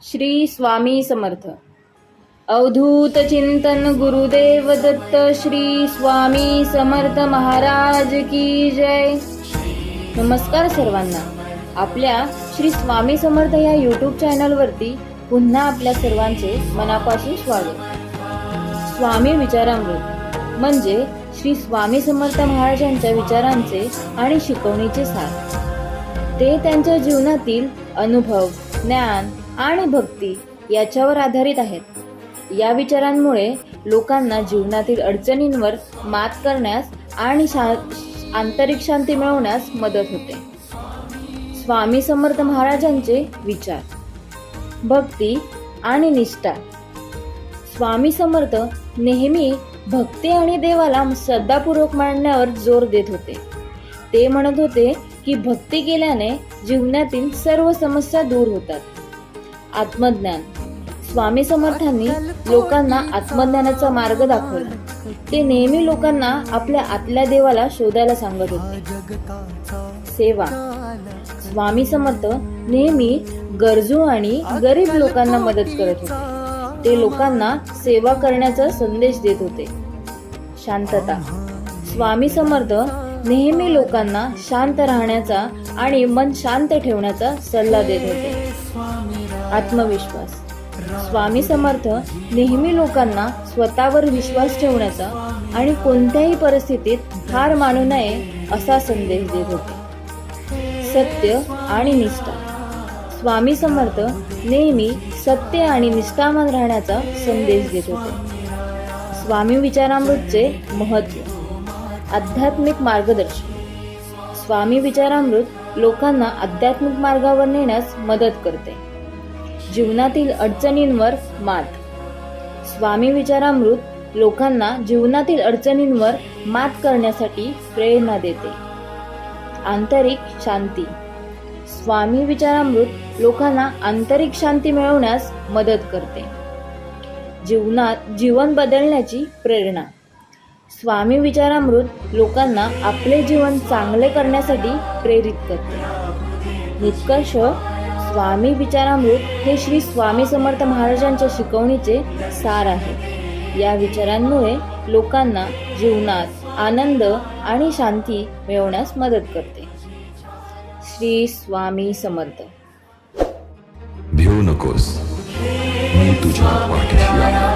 श्री स्वामी समर्थ. अवधूत चिंतन गुरुदेव दत्त श्री स्वामी समर्थ महाराज की जय. नमस्कार सर्वांना. आपल्या श्री स्वामी समर्थ या यूट्यूब चॅनलवरती पुन्हा आपल्या सर्वांचे मनापासून स्वागत. स्वामी विचारामृत म्हणजे श्री स्वामी समर्थ महाराजांच्या विचारांचे आणि शिकवणीचे सार. ते त्यांच्या जीवनातील अनुभव, ज्ञान आणि भक्ती याच्यावर आधारित आहेत. या विचारांमुळे लोकांना जीवनातील अडचणींवर मात करण्यास आणि आंतरिक शांती मिळवण्यास मदत होते. स्वामी समर्थ महाराजांचे विचार. भक्ती आणि निष्ठा. स्वामी समर्थ नेहमी भक्ती आणि देवाला श्रद्धापूर्वक मानण्यावर जोर देत होते. ते म्हणत होते की भक्ती केल्याने जीवनातील सर्व समस्या दूर होतात. आत्मज्ञान. स्वामी समर्थांनी लोकांना आत्मज्ञानाचा मार्ग दाखवला. ते नेहमी लोकांना आपल्या आतल्या देवाला शोधायला सांगत होते. सेवा. स्वामी समर्थ नेहमी गरजू आणि गरीब लोकांना मदत करत होते. ते लोकांना सेवा करण्याचा संदेश देत होते. शांतता. स्वामी समर्थ नेहमी लोकांना शांत राहण्याचा आणि मन शांत ठेवण्याचा सल्ला देत होते. आत्मविश्वास. स्वामी समर्थ नेहमी लोकांना स्वतःवर विश्वास ठेवण्याचा आणि कोणत्याही परिस्थितीत हार मानू नये असा संदेश देत होते. सत्य आणि निष्ठा. स्वामी समर्थ नेहमी सत्य आणि निष्ठावान राहण्याचा संदेश देत होते. स्वामी विचारामृतचे महत्त्व. आध्यात्मिक मार्गदर्शन. स्वामी विचारामृत लोकांना आध्यात्मिक मार्गावर नेण्यास मदत करते. जीवनातील अडचणींवर मात. स्वामी विचारामृत लोकांना जीवनातील अडचणींवर मात करण्यासाठी प्रेरणा देते. आंतरिक शांती. स्वामी विचारामृत लोकांना आंतरिक शांती मिळवण्यास मदत करते. जीवन बदलण्याची प्रेरणा. स्वामी विचारामृत लोकांना आपले जीवन चांगले करण्यासाठी प्रेरित करते. निष्कर्ष. स्वामी विचारामृत हे श्री स्वामी समर्थ महाराजांच्या शिकवणीचे सार आहे. या विचारांमुळे लोकांना जीवनात आनंद आणि शांती मिळवण्यास मदत करते. श्री स्वामी समर्थ. भिवू नकोस, मी तुझ्या पाठीशी आहे.